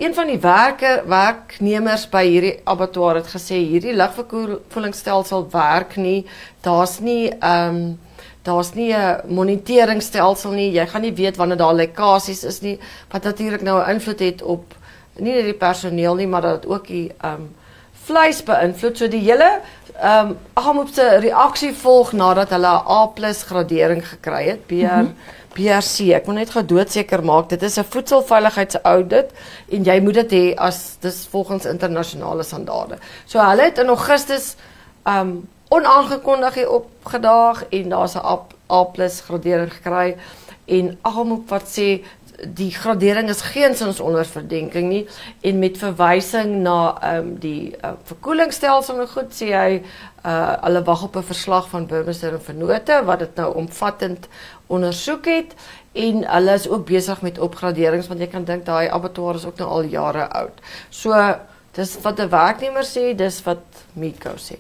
een van die werknemers by hierdie abattoir het gesê hierdie lugverkoelingsstelsel werk nie. Daar's nie 'n moniteringstelsel nie. Jy gaan nie weet wanneer daar lekkasies is nie, wat natuurlik nou 'n invloed het op nie net die personeel nie, maar dat ook die vleis beïnvloed. So die hele Aggamob se reaksie volg nadat hulle 'n A+ gradering gekry het, BRC. Ek moet net doodseker maak dit is 'n voedselveiligheidsaudit en jy moet dit hê as dis volgens internasionale standaarde. So hulle het in Augustus onaangekondig hier opgedaag en daar's 'n A+ gradering gekry en Aggamob wat sê die gradering is geensins onder verdenking nie en met verwysing na die verkoelingsstelsel en goed sê hy hulle wag op 'n verslag van Burmester en Vennote wat dit nou omvattend ondersoek het en hulle is ook besig met opgraderings want jy kan dink daai abattoir is ook nou al jare oud. So dis wat 'n werknemer sê, dis wat Metco sê.